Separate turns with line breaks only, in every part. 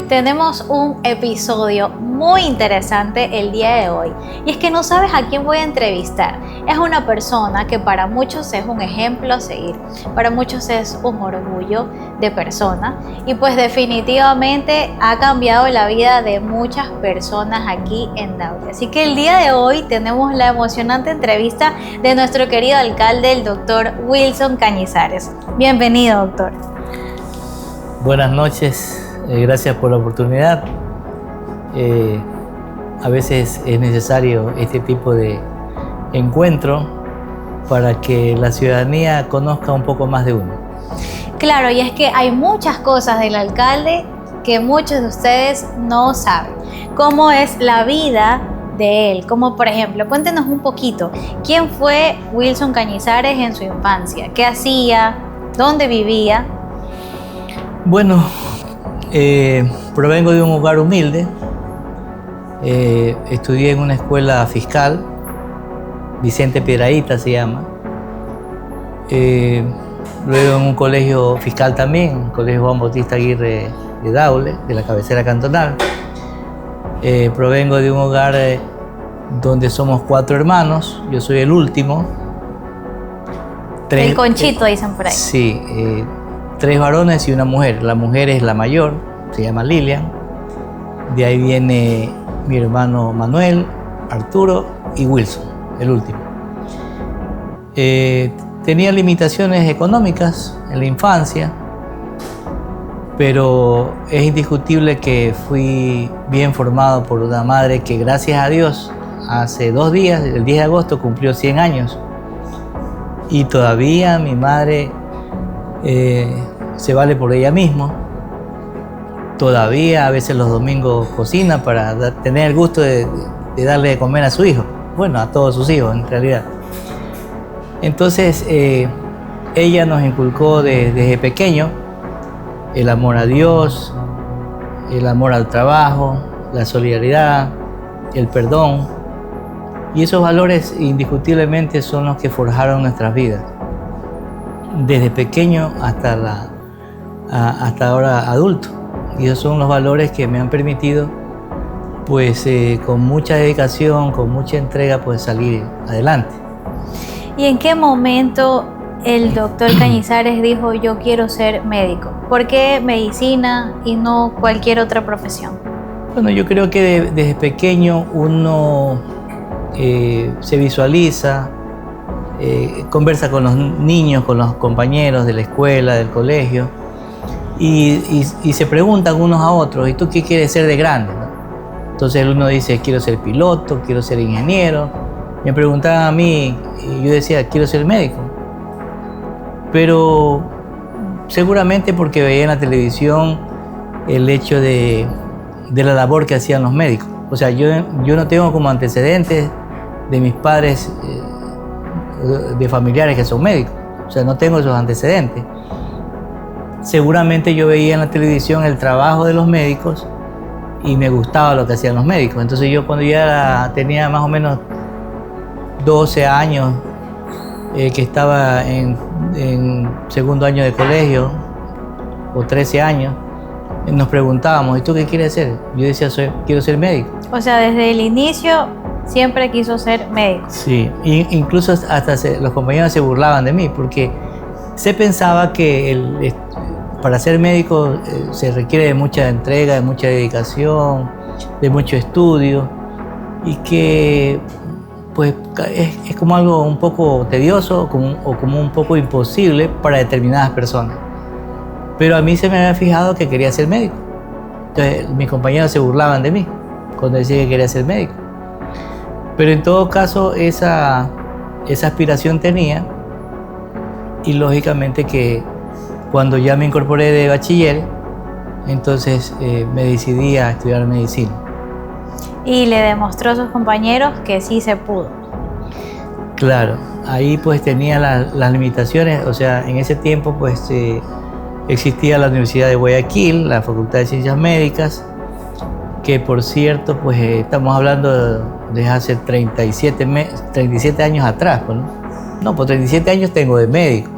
Tenemos un episodio muy interesante el día de hoy y es que no sabes a quién voy a entrevistar. Es una persona que para muchos es un ejemplo a seguir, para muchos es un orgullo de persona y pues definitivamente ha cambiado la vida de muchas personas aquí en Daule. Así que el día de hoy tenemos la emocionante entrevista de nuestro querido alcalde, el doctor Wilson Cañizares. Bienvenido, doctor.
Buenas noches. Gracias por la oportunidad. A veces es necesario este tipo de encuentro para que la ciudadanía conozca un poco más de uno.
Claro, y es que hay muchas cosas del alcalde que muchos de ustedes no saben. ¿Cómo es la vida de él? Como por ejemplo, cuéntenos un poquito, ¿quién fue Wilson Cañizares en su infancia? ¿Qué hacía? ¿Dónde vivía?
Bueno, provengo de un hogar humilde. Estudié en una escuela fiscal, Vicente Piedrahíta se llama. Luego en un colegio fiscal también, Colegio Juan Bautista Aguirre de Daule, de la cabecera cantonal. Provengo de un hogar donde somos 4 hermanos, yo soy el último.
El conchito, dicen por ahí.
Sí, 3 varones y una mujer. La mujer es la mayor, se llama Lilian. De ahí viene mi hermano Manuel, Arturo y Wilson, el último. Tenía limitaciones económicas en la infancia, pero es indiscutible que fui bien formado por una madre que, gracias a Dios, hace 2 días, el 10 de agosto, cumplió 100 años. Y todavía mi madre se vale por ella misma. Todavía a veces los domingos cocina para tener el gusto de darle de comer a su hijo. Bueno, a todos sus hijos en realidad. Entonces ella nos inculcó desde pequeño el amor a Dios, el amor al trabajo, la solidaridad, el perdón. Y esos valores indiscutiblemente son los que forjaron nuestras vidas. Desde pequeño hasta ahora adulto. Y esos son los valores que me han permitido, pues con mucha dedicación, con mucha entrega, pues salir adelante.
¿Y en qué momento el doctor Cañizares dijo yo quiero ser médico? ¿Por qué medicina y no cualquier otra profesión?
Bueno, yo creo que desde pequeño uno se visualiza, conversa con los niños, con los compañeros de la escuela, del colegio, y se preguntan unos a otros, ¿y tú qué quieres ser de grande? ¿No? Entonces uno dice, quiero ser piloto, quiero ser ingeniero. Me preguntaban a mí, y yo decía, quiero ser médico. Pero seguramente porque veía en la televisión el hecho de la labor que hacían los médicos. O sea, yo no tengo como antecedentes de mis padres, de familiares que son médicos. O sea, no tengo esos antecedentes. Seguramente yo veía en la televisión el trabajo de los médicos y me gustaba lo que hacían los médicos. Entonces yo cuando ya tenía más o menos 12 años, que estaba en segundo año de colegio, o 13 años, nos preguntábamos, ¿y tú qué quieres ser? Yo decía, quiero ser médico.
O sea, desde el inicio siempre quiso ser médico.
Sí, incluso hasta los compañeros se burlaban de mí, porque se pensaba que para ser médico se requiere de mucha entrega, de mucha dedicación, de mucho estudio, y que pues es como algo un poco tedioso o como un poco imposible para determinadas personas. Pero a mí se me había fijado que quería ser médico. Entonces mis compañeros se burlaban de mí cuando decía que quería ser médico. Pero en todo caso esa aspiración tenía, y lógicamente que cuando ya me incorporé de bachiller, entonces me decidí a estudiar medicina.
Y le demostró a sus compañeros que sí se pudo.
Claro, ahí pues tenía las limitaciones. O sea, en ese tiempo pues existía la Universidad de Guayaquil, la Facultad de Ciencias Médicas, que por cierto pues estamos hablando de hace 37 años atrás, pues, ¿no? No, pues 37 años tengo de médico.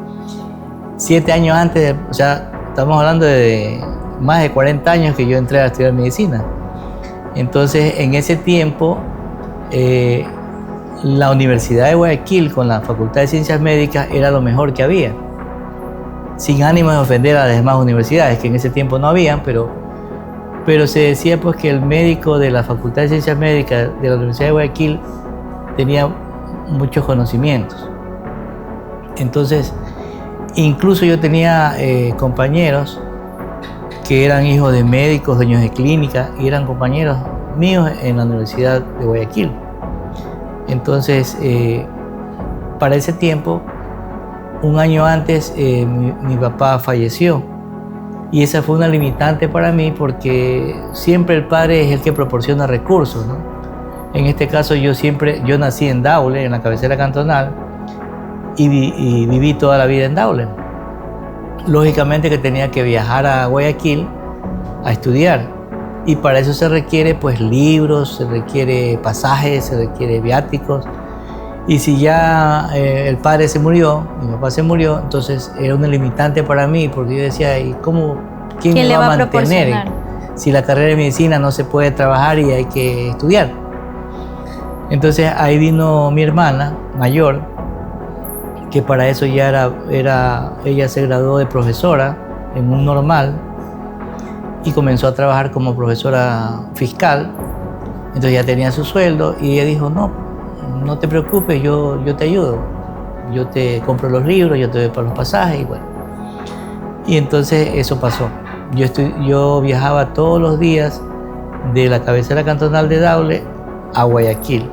7 años antes, o sea, estamos hablando de más de 40 años que yo entré a estudiar medicina. Entonces, en ese tiempo, la Universidad de Guayaquil con la Facultad de Ciencias Médicas era lo mejor que había. Sin ánimo de ofender a las demás universidades, que en ese tiempo no habían, pero se decía pues que el médico de la Facultad de Ciencias Médicas de la Universidad de Guayaquil tenía muchos conocimientos. Entonces, incluso yo tenía compañeros que eran hijos de médicos, dueños de clínica, y eran compañeros míos en la Universidad de Guayaquil. Entonces, para ese tiempo, un año antes, mi papá falleció. Y esa fue una limitante para mí porque siempre el padre es el que proporciona recursos, ¿no? En este caso, yo nací en Daule, en la cabecera cantonal, y viví toda la vida en Daule. Lógicamente que tenía que viajar a Guayaquil a estudiar, y para eso se requiere pues libros, se requiere pasajes, se requiere viáticos, y si ya el padre se murió, mi papá se murió, entonces era una limitante para mí, porque yo decía, ¿y quién me va a mantener si la carrera de medicina no se puede trabajar y hay que estudiar? Entonces ahí vino mi hermana mayor, que para eso ya ella se graduó de profesora en un normal y comenzó a trabajar como profesora fiscal. Entonces ya tenía su sueldo y ella dijo, no te preocupes, yo te ayudo, yo te compro los libros, yo te doy para los pasajes y bueno. Y entonces eso pasó. Yo viajaba todos los días de la cabecera cantonal de Daule a Guayaquil.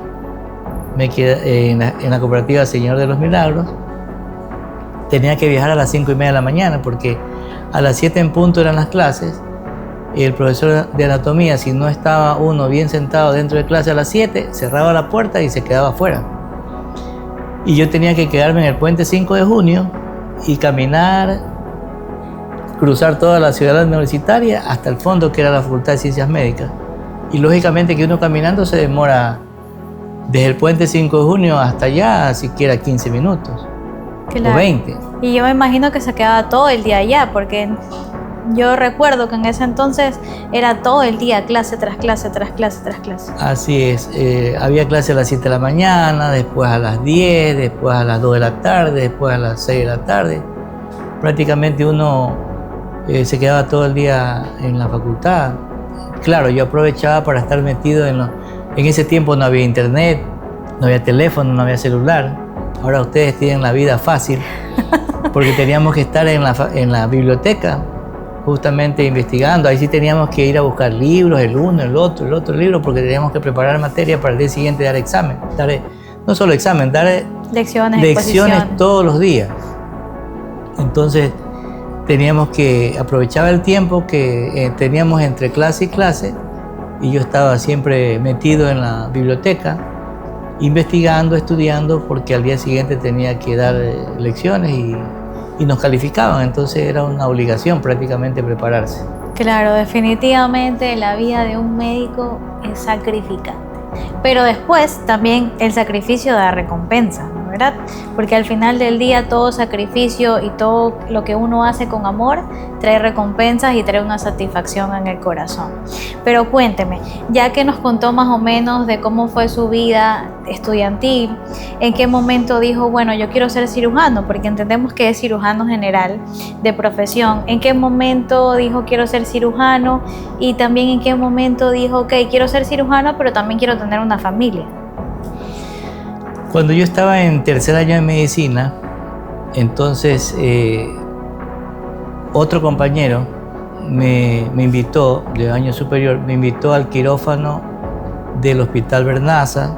Me quedé en la cooperativa Señor de los Milagros. Tenía que viajar a las 5:30 de la mañana porque a las 7 en punto eran las clases. Y el profesor de anatomía, si no estaba uno bien sentado dentro de clase a las 7, cerraba la puerta y se quedaba afuera. Y yo tenía que quedarme en el puente 5 de junio y caminar, cruzar toda la ciudad universitaria hasta el fondo, que era la Facultad de Ciencias Médicas. Y lógicamente que uno caminando se demora desde el puente 5 de junio hasta allá siquiera 15 minutos. Claro. O 20.
Y yo me imagino que se quedaba todo el día allá, porque yo recuerdo que en ese entonces era todo el día clase tras clase, tras clase, tras clase.
Así es, había clase a las 7 de la mañana, después a las 10, después a las 2 de la tarde, después a las 6 de la tarde. Prácticamente uno se quedaba todo el día en la facultad. Claro, yo aprovechaba para estar metido en ese tiempo no había internet, no había teléfono, no había celular. Ahora ustedes tienen la vida fácil porque teníamos que estar en la biblioteca justamente investigando. Ahí sí teníamos que ir a buscar libros, el uno, el otro libro, porque teníamos que preparar materia para el día siguiente dar examen. No solo examen, dar lecciones todos los días. Entonces teníamos que aprovechar el tiempo que teníamos entre clase y clase, y yo estaba siempre metido en la biblioteca, investigando, estudiando, porque al día siguiente tenía que dar lecciones y nos calificaban, entonces era una obligación prácticamente prepararse.
Claro, definitivamente la vida de un médico es sacrificante, pero después también el sacrificio da recompensa, ¿no? ¿Verdad? Porque al final del día todo sacrificio y todo lo que uno hace con amor trae recompensas y trae una satisfacción en el corazón. Pero cuénteme, ya que nos contó más o menos de cómo fue su vida estudiantil, ¿en qué momento dijo, bueno, yo quiero ser cirujano? Porque entendemos que es cirujano general de profesión. ¿En qué momento dijo, quiero ser cirujano? Y también en qué momento dijo, ok, quiero ser cirujano, pero también quiero tener una familia.
Cuando yo estaba en tercer año de medicina, entonces otro compañero me invitó, de año superior, me invitó al quirófano del Hospital Bernaza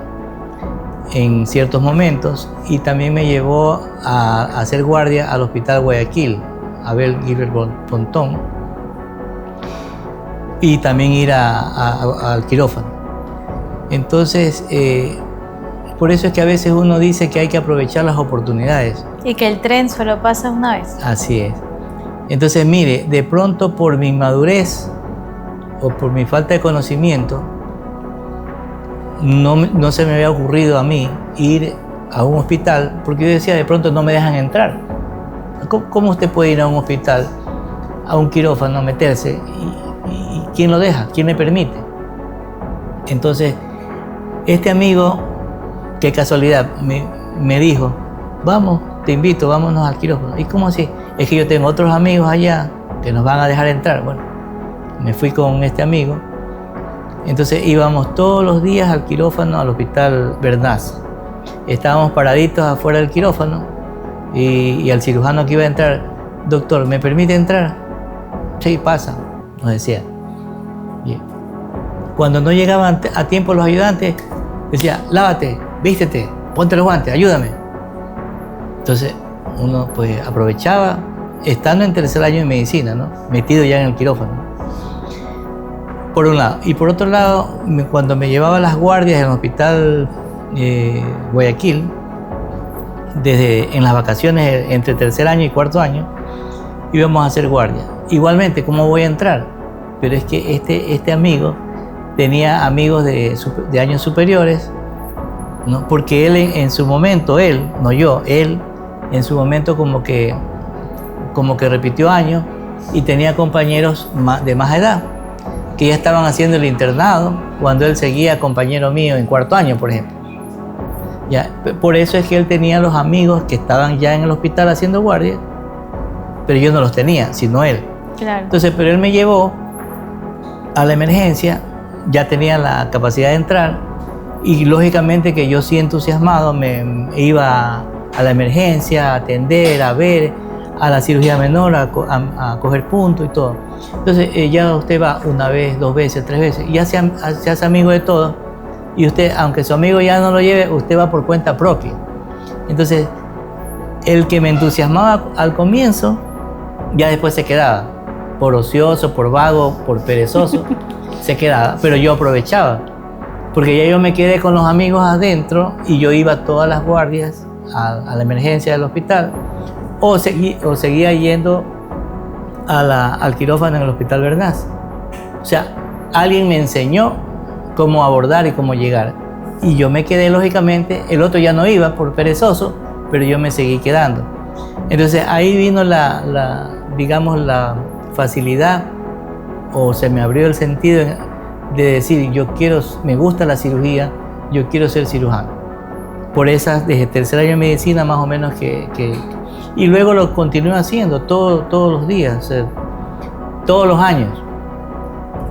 en ciertos momentos, y también me llevó a hacer guardia al Hospital Guayaquil, Abel Gilbert Pontón, y también ir al quirófano. Entonces, por eso es que a veces uno dice que hay que aprovechar las oportunidades.
Y que el tren solo pasa una vez.
Así es. Entonces, mire, de pronto por mi inmadurez o por mi falta de conocimiento, no se me había ocurrido a mí ir a un hospital, porque yo decía, de pronto no me dejan entrar. ¿Cómo usted puede ir a un hospital a un quirófano meterse y ¿quién lo deja? ¿Quién le permite? Entonces, este amigo, qué casualidad, me dijo, vamos, te invito, vámonos al quirófano. ¿Y cómo así? Es que yo tengo otros amigos allá que nos van a dejar entrar. Bueno, me fui con este amigo. Entonces íbamos todos los días al quirófano, al hospital Bernás. Estábamos paraditos afuera del quirófano y al cirujano que iba a entrar, doctor, ¿me permite entrar? Sí, pasa, nos decía. Bien. Cuando no llegaban a tiempo los ayudantes, decía, lávate, vístete, ponte los guantes, ayúdame. Entonces uno pues aprovechaba, estando en tercer año de medicina, ¿no? Metido ya en el quirófano. Por un lado. Y por otro lado, cuando me llevaba a las guardias en el hospital Guayaquil, en las vacaciones entre tercer año y cuarto año, íbamos a hacer guardia. Igualmente, ¿cómo voy a entrar? Pero es que este amigo tenía amigos de años superiores, ¿no? Porque él en su momento, él en su momento como que repitió años y tenía compañeros de más edad que ya estaban haciendo el internado cuando él seguía compañero mío en cuarto año, por ejemplo. Ya, por eso es que él tenía los amigos que estaban ya en el hospital haciendo guardia, pero yo no los tenía, sino él.
Claro.
Entonces, pero él me llevó a la emergencia, ya tenía la capacidad de entrar y lógicamente que yo sí entusiasmado me iba a la emergencia, a atender, a ver, a la cirugía menor, a coger puntos y todo. Entonces ya usted va una vez, dos veces, tres veces, y ya se hace amigo de todos, y usted, aunque su amigo ya no lo lleve, usted va por cuenta propia. Entonces, el que me entusiasmaba al comienzo, ya después se quedaba, por ocioso, por vago, por perezoso, se quedaba, pero yo aprovechaba, porque ya yo me quedé con los amigos adentro, y yo iba todas las guardias a la emergencia del hospital, o seguía yendo al quirófano en el hospital Bernás. O sea, alguien me enseñó cómo abordar y cómo llegar. Y yo me quedé, lógicamente, el otro ya no iba por perezoso, pero yo me seguí quedando. Entonces ahí vino digamos, la facilidad, o se me abrió el sentido de decir, me gusta la cirugía, yo quiero ser cirujano. Por esas, desde tercer año de medicina más o menos y luego lo continué haciendo todos los días, o sea, todos los años.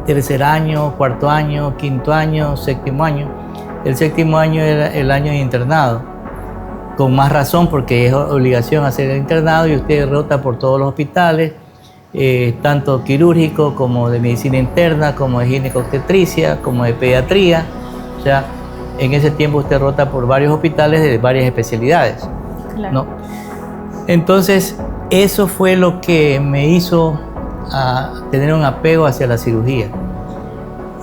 Tercer año, cuarto año, quinto año, séptimo año. El séptimo año era el año de internado. Con más razón porque es obligación hacer el internado y usted rota por todos los hospitales, tanto quirúrgico como de medicina interna, como de ginecobstetricia, como de pediatría. O sea, en ese tiempo usted rota por varios hospitales de varias especialidades. Claro. ¿No? Entonces, eso fue lo que me hizo tener un apego hacia la cirugía.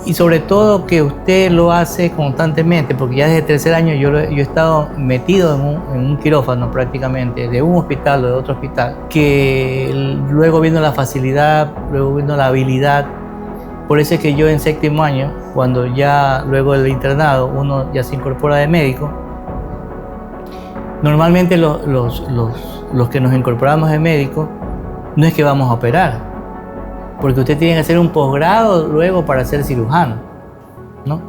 Y sobre todo que usted lo hace constantemente, porque ya desde tercer año yo he estado metido en un quirófano prácticamente, de un hospital o de otro hospital, que luego vino la facilidad, luego vino la habilidad. Por eso es que yo en séptimo año, cuando ya luego del internado uno ya se incorpora de médico, normalmente los que nos incorporamos de médico no es que vamos a operar, porque usted tiene que hacer un posgrado luego para ser cirujano, ¿no?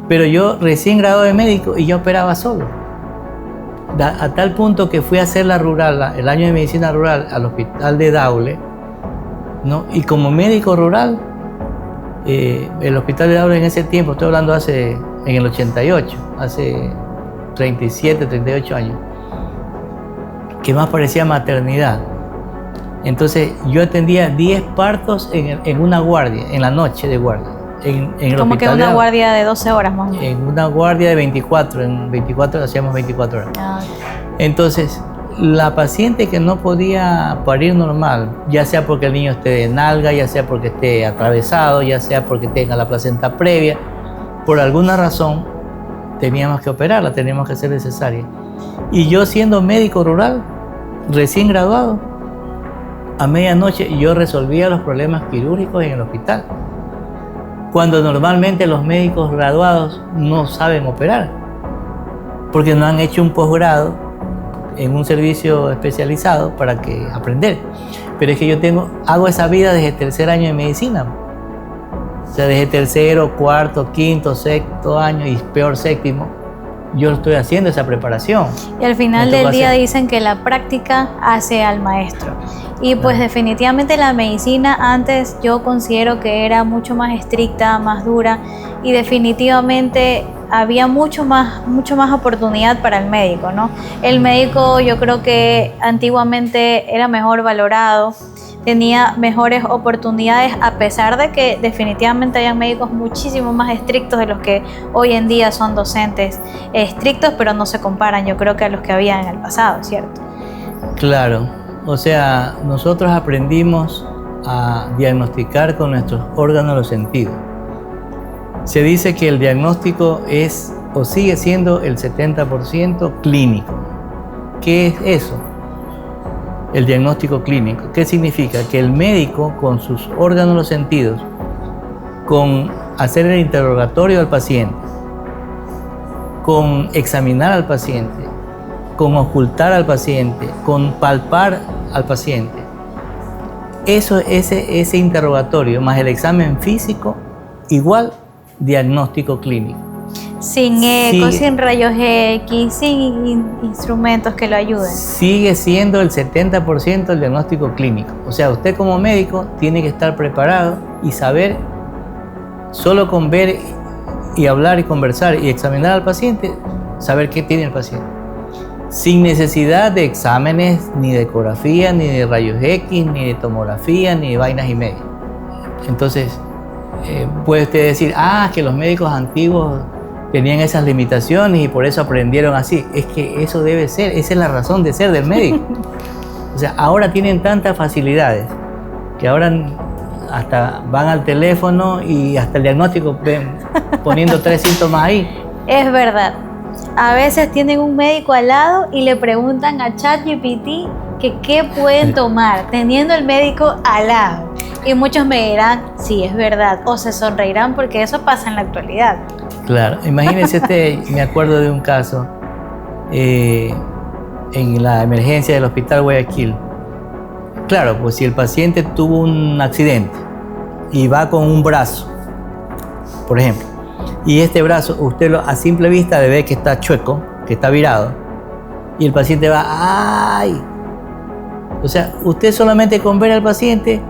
Pero yo recién graduado de médico y ya operaba solo, a tal punto que fui a hacer la rural, el año de medicina rural al hospital de Daule, ¿no? Y como médico rural, el hospital de Daule en ese tiempo, estoy hablando en el 88, hace 37, 38 años, que más parecía maternidad. Entonces yo atendía 10 partos en una guardia, en la noche de guardia. En el
como que una guardia de 12 horas más o menos.
En una guardia de 24, en 24 hacíamos 24 horas. Entonces, la paciente que no podía parir normal, ya sea porque el niño esté de nalga, ya sea porque esté atravesado, ya sea porque tenga la placenta previa, por alguna razón teníamos que operarla, teníamos que hacer cesárea. Y yo siendo médico rural, recién graduado, a medianoche yo resolvía los problemas quirúrgicos en el hospital, cuando normalmente los médicos graduados no saben operar, porque no han hecho un posgrado en un servicio especializado para que aprender. Pero es que yo hago esa vida desde el tercer año de medicina. O sea, desde tercero, cuarto, quinto, sexto año y peor séptimo, yo estoy haciendo esa preparación.
Y al final del día dicen que la práctica hace al maestro. Y pues definitivamente la medicina antes yo considero que era mucho más estricta, más dura, y definitivamente había mucho más oportunidad para el médico, ¿no? El médico yo creo que antiguamente era mejor valorado, tenía mejores oportunidades, a pesar de que definitivamente había médicos muchísimo más estrictos de los que hoy en día son docentes estrictos, pero no se comparan, yo creo, que a los que había en el pasado, ¿cierto?
Claro, o sea, nosotros aprendimos a diagnosticar con nuestros órganos de los sentidos. Se dice que el diagnóstico es o sigue siendo el 70% clínico. ¿Qué es eso? El diagnóstico clínico. ¿Qué significa? Que el médico, con sus órganos de los sentidos, con hacer el interrogatorio al paciente, con examinar al paciente, con ocultar al paciente, con palpar al paciente, ese interrogatorio más el examen físico, igual diagnóstico clínico.
Sin eco, sin rayos X, sin instrumentos que lo ayuden.
Sigue siendo el 70% del diagnóstico clínico. O sea, usted como médico tiene que estar preparado y saber, solo con ver y hablar y conversar y examinar al paciente, saber qué tiene el paciente. Sin necesidad de exámenes, ni de ecografía, ni de rayos X, ni de tomografía, ni de vainas y media. Entonces, puede usted decir, que los médicos antiguos tenían esas limitaciones y por eso aprendieron así. Es que eso debe ser, esa es la razón de ser del médico. O sea, ahora tienen tantas facilidades que ahora hasta van al teléfono y hasta el diagnóstico ven poniendo 3 síntomas ahí.
Es verdad. A veces tienen un médico al lado y le preguntan a ChatGPT que qué pueden tomar, teniendo el médico al lado. Y muchos me dirán, sí, es verdad, o se sonreirán porque eso pasa en la actualidad.
Claro, imagínense me acuerdo de un caso en la emergencia del Hospital Guayaquil. Claro, pues si el paciente tuvo un accidente y va con un brazo, por ejemplo, y este brazo usted a simple vista le ve que está chueco, que está virado, y el paciente va, ¡ay! O sea, usted solamente con ver al paciente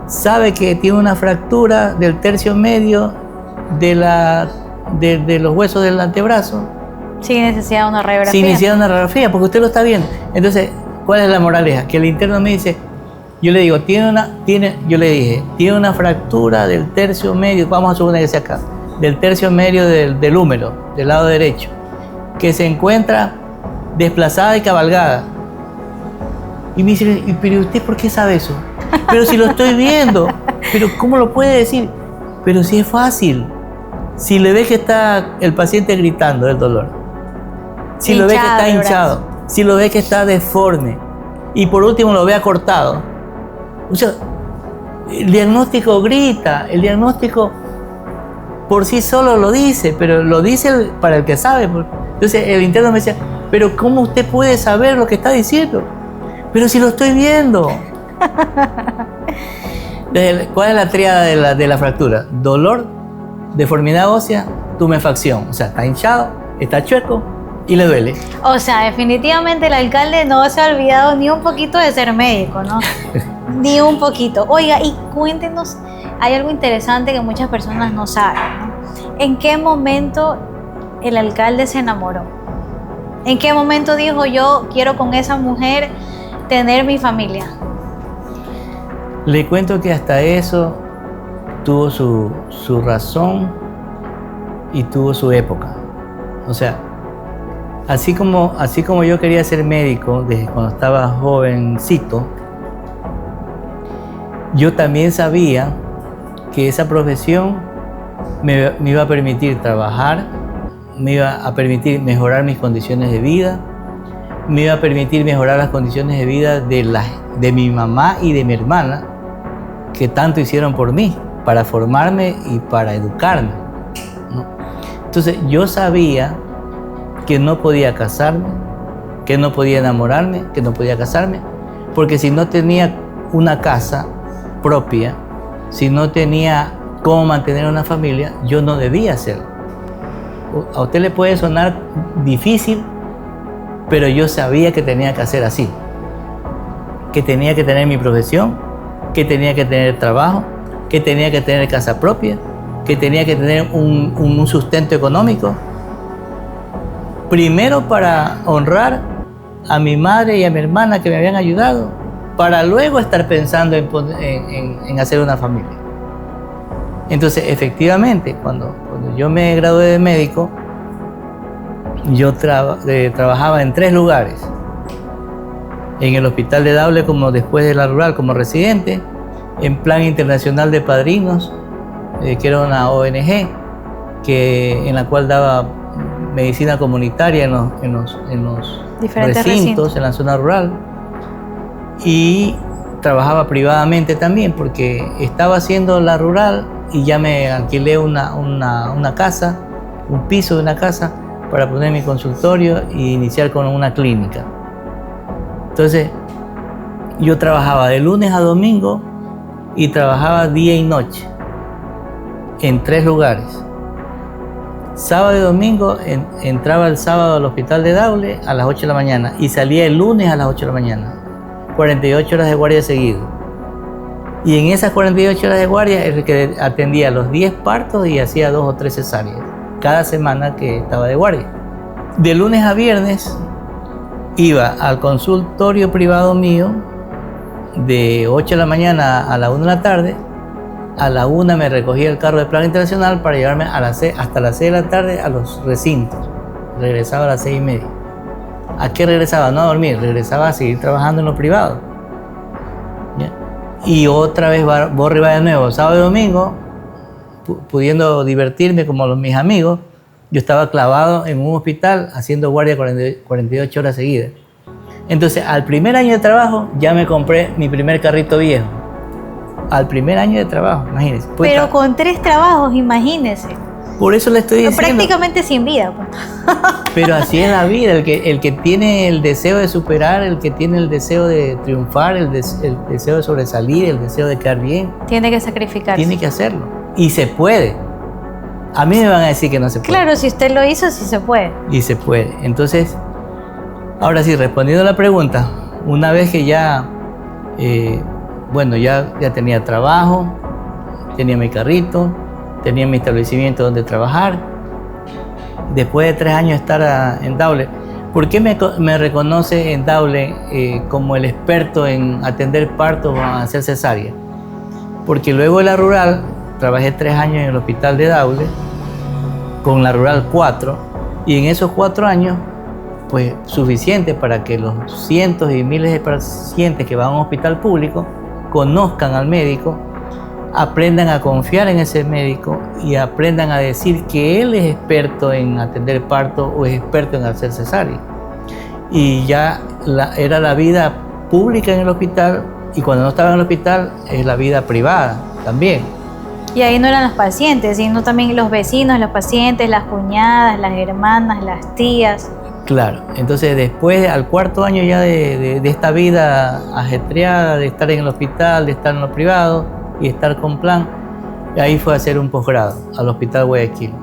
sabe que tiene una fractura del tercio medio de los huesos del antebrazo.
Sin necesidad de una radiografía.
Sin necesidad de una radiografía, porque usted lo está viendo. Entonces, ¿cuál es la moraleja? Que el interno me dice, yo le digo, tiene una fractura del tercio medio, vamos a suponer que sea acá, del tercio medio del húmero, del lado derecho, que se encuentra desplazada y cabalgada. Y me dice, ¿pero usted por qué sabe eso? Pero si lo estoy viendo, pero ¿cómo lo puede decir? Pero si es fácil. Si le ve que está el paciente gritando del dolor, si lo ve que está hinchado, si lo ve que está deforme y por último lo ve acortado. O sea, el diagnóstico grita, el diagnóstico por sí solo lo dice, pero lo dice para el que sabe. Entonces el interno me decía, pero ¿cómo usted puede saber lo que está diciendo? Pero si lo estoy viendo. ¿Cuál es la tríada de la fractura? Dolor, deformidad ósea, tumefacción. O sea, está hinchado, está chueco y le duele.
O sea, definitivamente el alcalde no se ha olvidado ni un poquito de ser médico, ¿no? Ni un poquito. Oiga, y cuéntenos, hay algo interesante que muchas personas no saben, ¿no? ¿En qué momento el alcalde se enamoró? ¿En qué momento dijo, yo quiero con esa mujer tener mi familia?
Le cuento que hasta eso tuvo su razón y tuvo su época. O sea, así como yo quería ser médico desde cuando estaba jovencito, yo también sabía que esa profesión me iba a permitir trabajar, me iba a permitir mejorar mis condiciones de vida, me iba a permitir mejorar las condiciones de vida de mi mamá y de mi hermana, que tanto hicieron por mí, para formarme y para educarme, ¿no? Entonces yo sabía que no podía casarme, que no podía enamorarme, que no podía casarme, porque si no tenía una casa propia, si no tenía cómo mantener una familia, yo no debía hacerlo. A usted le puede sonar difícil, pero yo sabía que tenía que hacer así, que tenía que tener mi profesión, que tenía que tener trabajo, que tenía que tener casa propia, que tenía que tener un sustento económico, primero para honrar a mi madre y a mi hermana que me habían ayudado, para luego estar pensando en hacer una familia. Entonces, efectivamente, cuando yo me gradué de médico, yo trabajaba en 3 lugares. En el Hospital de Daule, como después de la rural, como residente, en Plan Internacional de Padrinos, que era una ONG en la cual daba medicina comunitaria en los
diferentes
recintos en la zona rural, y trabajaba privadamente también porque estaba haciendo la rural y ya me alquilé una casa, un piso de una casa para poner mi consultorio e iniciar con una clínica. Entonces yo trabajaba de lunes a domingo y trabajaba día y noche en 3 lugares. Sábado y domingo entraba el sábado al Hospital de Daule a las 8 de la mañana y salía el lunes a las 8 de la mañana. 48 horas de guardia seguido. Y en esas 48 horas de guardia es el que atendía los 10 partos y hacía 2 o 3 cesáreas cada semana que estaba de guardia. De lunes a viernes iba al consultorio privado mío de 8 de la mañana a la 1 de la tarde. A la 1 me recogía el carro de Plan Internacional para llevarme hasta las 6 de la tarde a los recintos. Regresaba a las 6:30. ¿A qué regresaba? No a dormir, regresaba a seguir trabajando en lo privado. ¿Ya? Y otra vez borre va de nuevo, sábado y domingo, pudiendo divertirme como mis amigos. Yo estaba clavado en un hospital haciendo guardia 48 horas seguidas. Entonces, al primer año de trabajo, ya me compré mi primer carrito viejo. Al primer año de trabajo, imagínense.
Pero con 3 trabajos, imagínense.
Por eso le estoy diciendo.
Prácticamente sin vida.
Pero así es la vida. El que tiene el deseo de superar, el que tiene el deseo de triunfar, el deseo de sobresalir, el deseo de quedar bien,
tiene que sacrificarse.
Tiene que hacerlo. Y se puede. A mí me van a decir que no se puede.
Claro, si usted lo hizo, sí se puede.
Y se puede. Entonces, ahora sí, respondiendo a la pregunta, una vez que ya ya tenía trabajo, tenía mi carrito, tenía mi establecimiento donde trabajar. Después de 3 años de estar en Daule, ¿por qué me reconoce en Daule como el experto en atender partos o hacer cesárea? Porque luego de la rural, trabajé 3 años en el Hospital de Daule, con la rural 4, y en esos 4 años, pues suficiente para que los cientos y miles de pacientes que van a un hospital público conozcan al médico, aprendan a confiar en ese médico y aprendan a decir que él es experto en atender parto o es experto en hacer cesárea. Y ya era la vida pública en el hospital, y cuando no estaba en el hospital es la vida privada también.
Y ahí no eran los pacientes, sino también los vecinos, los pacientes, las cuñadas, las hermanas, las tías.
Claro, entonces después, al 4.º año ya de esta vida ajetreada, de estar en el hospital, de estar en lo privado y estar con Plan, ahí fue a hacer un posgrado al Hospital Guayaquil.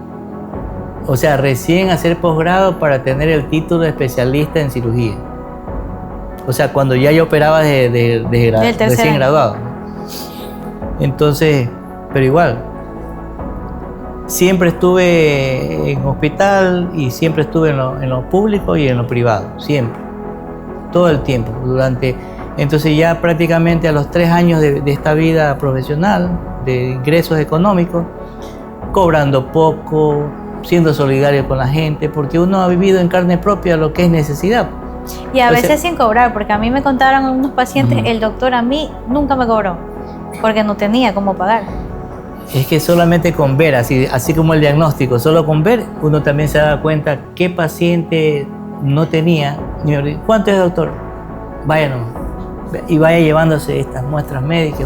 O sea, recién hacer posgrado para tener el título de especialista en cirugía. O sea, cuando ya yo operaba recién graduado. Entonces, pero igual, siempre estuve en hospital y siempre estuve en lo público y en lo privado, siempre, todo el tiempo. Entonces ya prácticamente a los 3 años de esta vida profesional, de ingresos económicos, cobrando poco, siendo solidario con la gente, porque uno ha vivido en carne propia lo que es necesidad.
Y a veces sin cobrar, porque a mí me contaron unos pacientes, el doctor a mí nunca me cobró, porque no tenía cómo pagar.
Es que solamente con ver, así como el diagnóstico, solo con ver, uno también se da cuenta qué paciente no tenía. ¿Cuánto es, doctor? Vaya nomás. Y vaya llevándose estas muestras médicas.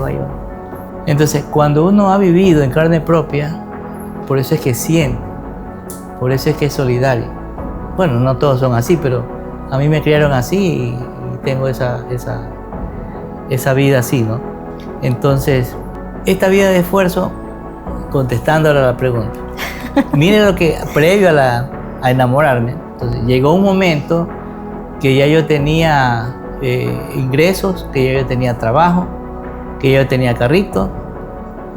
Entonces, cuando uno ha vivido en carne propia, por eso es que siente, por eso es que es solidario. Bueno, no todos son así, pero A mí me criaron así y tengo esa vida así, ¿no? Entonces, esta vida de esfuerzo, contestándole a la pregunta, mire lo que, previo a enamorarme, entonces llegó un momento que ya yo tenía ingresos, que ya yo tenía trabajo, que ya yo tenía carrito,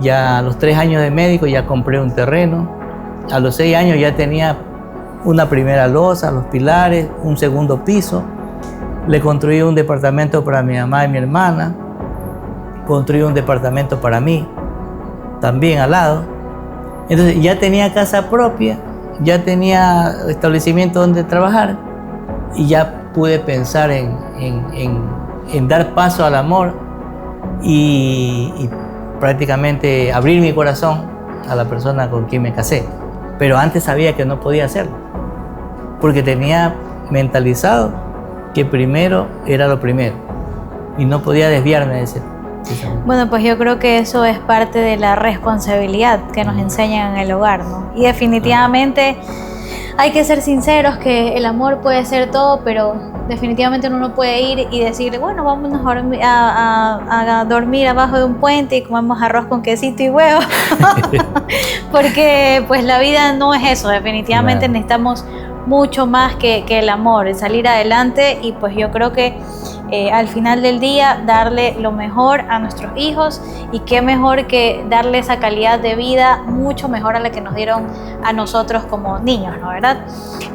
ya a los 3 años de médico ya compré un terreno, a los 6 años ya tenía una primera losa, los pilares, un segundo piso, le construí un departamento para mi mamá y mi hermana, construí un departamento para mí, también al lado. Entonces ya tenía casa propia, ya tenía establecimiento donde trabajar y ya pude pensar en dar paso al amor y prácticamente abrir mi corazón a la persona con quien me casé. Pero antes sabía que no podía hacerlo, porque tenía mentalizado que primero era lo primero y no podía desviarme de ese.
Bueno, pues yo creo que eso es parte de la responsabilidad que nos enseñan en el hogar, ¿no? Y definitivamente hay que ser sinceros que el amor puede ser todo, pero definitivamente uno no puede ir y decirle, bueno, vámonos a dormir abajo de un puente y comemos arroz con quesito y huevo. Porque pues la vida no es eso, definitivamente necesitamos mucho más que el amor, el salir adelante, y pues yo creo que al final del día darle lo mejor a nuestros hijos, y qué mejor que darle esa calidad de vida mucho mejor a la que nos dieron a nosotros como niños, ¿no? ¿Verdad?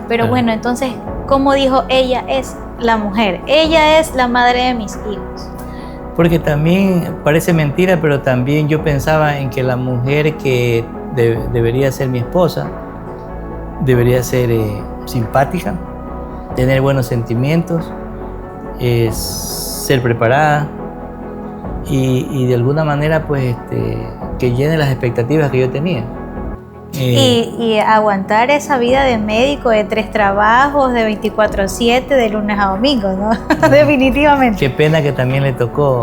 Pero bueno, entonces, como dijo, ella es la mujer, ella es la madre de mis hijos.
Porque también parece mentira, pero también yo pensaba en que la mujer que debería ser mi esposa debería ser simpática, tener buenos sentimientos, ser preparada y de alguna manera pues que llene las expectativas que yo tenía.
Y aguantar esa vida de médico de 3 trabajos, de 24/7, de lunes a domingo, ¿no? Definitivamente.
Qué pena que también le tocó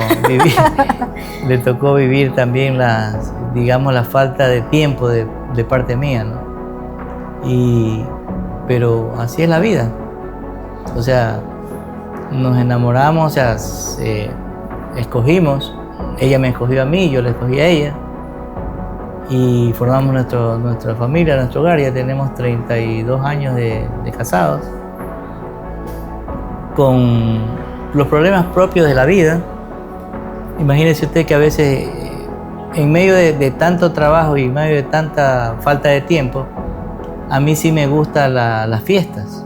vivir también la falta de tiempo de parte mía, ¿no? Pero así es la vida. O sea, nos enamoramos, o sea, escogimos, ella me escogió a mí, yo la escogí a ella, y formamos nuestra familia, nuestro hogar. Ya tenemos 32 años de casados, con los problemas propios de la vida. Imagínese usted que a veces, en medio de tanto trabajo y en medio de tanta falta de tiempo, a mí sí me gustan las fiestas,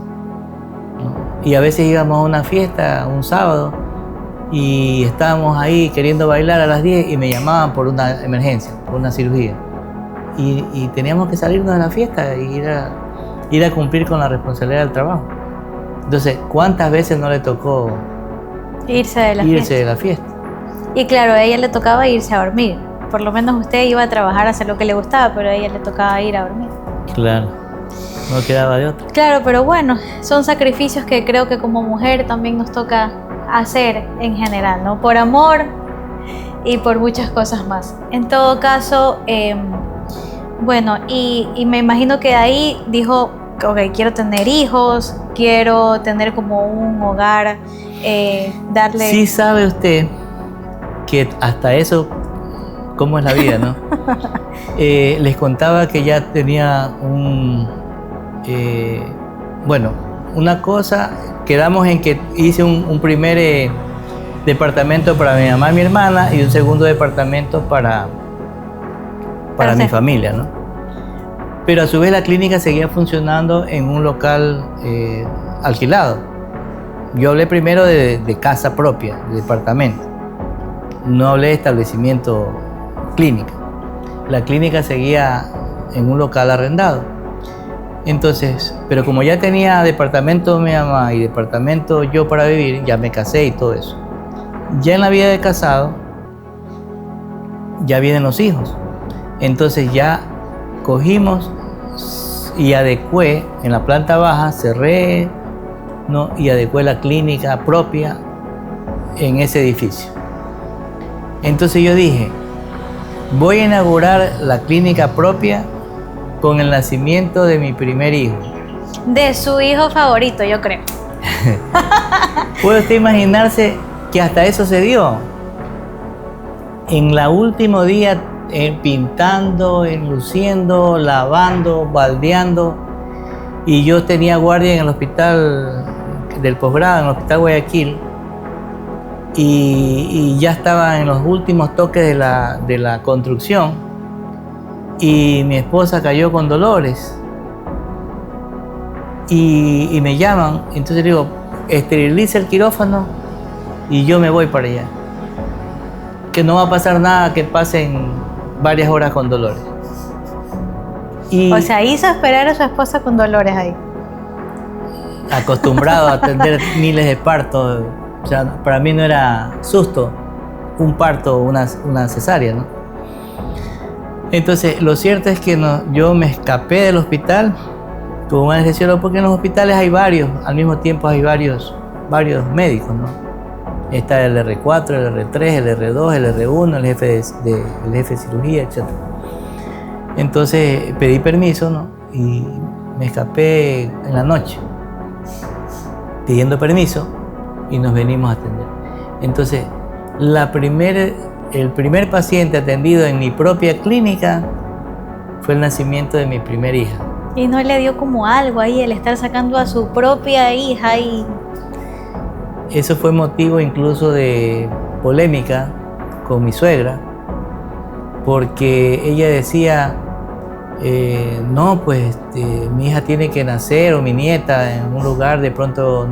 ¿no? Y a veces íbamos a una fiesta un sábado y estábamos ahí queriendo bailar a las 10 y me llamaban por una emergencia, por una cirugía. Y teníamos que salirnos de la fiesta e ir a cumplir con la responsabilidad del trabajo. Entonces, ¿cuántas veces no le tocó irse de la fiesta?
Y claro, a ella le tocaba irse a dormir. Por lo menos usted iba a trabajar a hacer lo que le gustaba, pero a ella le tocaba ir a dormir.
Claro, no quedaba de otra.
Claro, pero bueno, son sacrificios que creo que como mujer también nos toca hacer en general, ¿no? Por amor y por muchas cosas más. En todo caso, bueno, y me imagino que de ahí dijo, ok, quiero tener hijos, quiero tener como un hogar, darle...
Sí sabe usted que hasta eso, cómo es la vida, ¿no? Les contaba que ya tenía una cosa, quedamos en que hice un primer departamento para mi mamá y mi hermana y un segundo departamento para mi familia, ¿no? Pero a su vez la clínica seguía funcionando en un local alquilado. Yo hablé primero de casa propia, de departamento. No hablé de establecimiento clínica. La clínica seguía en un local arrendado. Entonces, pero como ya tenía departamento de mi mamá y departamento yo para vivir, ya me casé y todo eso. Ya en la vida de casado, ya vienen los hijos. Entonces ya cogimos y adecué en la planta baja, cerré, ¿no? Y adecué la clínica propia en ese edificio. Entonces yo dije, voy a inaugurar la clínica propia con el nacimiento de mi primer hijo.
De su hijo favorito, yo creo.
¿Puede usted imaginarse que hasta eso se dio? En la último día, pintando, enluciendo, lavando, baldeando, y yo tenía guardia en el hospital del posgrado, en el hospital Guayaquil, y ya estaba en los últimos toques de la construcción, y mi esposa cayó con dolores, y me llaman. Entonces digo, esteriliza el quirófano y yo me voy para allá, que no va a pasar nada, que pasen varias horas con dolores.
O sea, hizo esperar a su esposa con dolores ahí.
Acostumbrado a atender miles de partos, o sea, para mí no era susto un parto o una cesárea, ¿no? Entonces, lo cierto es que yo me escapé del hospital como un anestesiólogo, porque en los hospitales hay varios, al mismo tiempo hay varios médicos, ¿no? Está el R4, el R3, el R2, el R1, el jefe de cirugía, etc. Entonces pedí permiso, ¿no? Y me escapé en la noche pidiendo permiso y nos venimos a atender. Entonces, el primer paciente atendido en mi propia clínica fue el nacimiento de mi primera hija.
¿Y no le dio como algo ahí el estar sacando a su propia hija? Y
eso fue motivo incluso de polémica con mi suegra, porque ella decía, no, pues mi hija tiene que nacer, o mi nieta, en un lugar de pronto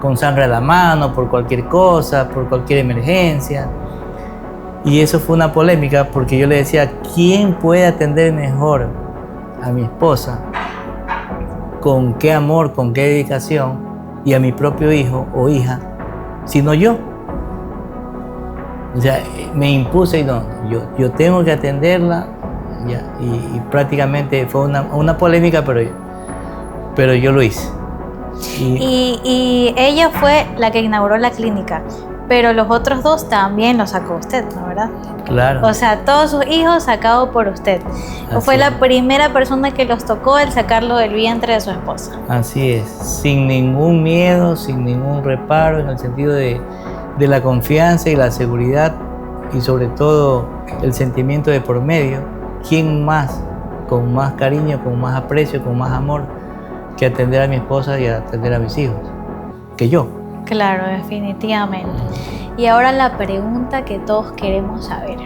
con sangre a la mano, por cualquier cosa, por cualquier emergencia. Y eso fue una polémica, porque yo le decía, ¿quién puede atender mejor a mi esposa? ¿Con qué amor, con qué dedicación? Y a mi propio hijo o hija, sino yo. O sea, me impuse y no, yo tengo que atenderla, ya, y prácticamente fue una polémica, pero yo lo hice.
Y ella fue la que inauguró la clínica, pero los otros dos también los sacó usted, ¿no, verdad?
Claro.
O sea, todos sus hijos sacados por usted.
Así
fue
es.
La primera persona que los tocó el sacarlo del vientre de su esposa.
Así es, sin ningún miedo, sin ningún reparo, en el sentido de la confianza y la seguridad, y sobre todo el sentimiento de por medio. ¿Quién más, con más cariño, con más aprecio, con más amor, que atender a mi esposa y atender a mis hijos que yo?
Claro, definitivamente. Y ahora la pregunta que todos queremos saber.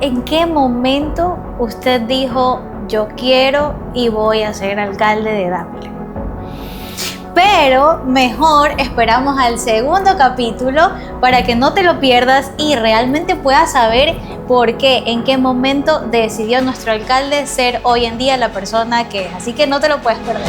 ¿En qué momento usted dijo, yo quiero y voy a ser alcalde de Daple? Pero mejor esperamos al segundo capítulo para que no te lo pierdas y realmente puedas saber por qué, en qué momento decidió nuestro alcalde ser hoy en día la persona que es. Así que no te lo puedes perder.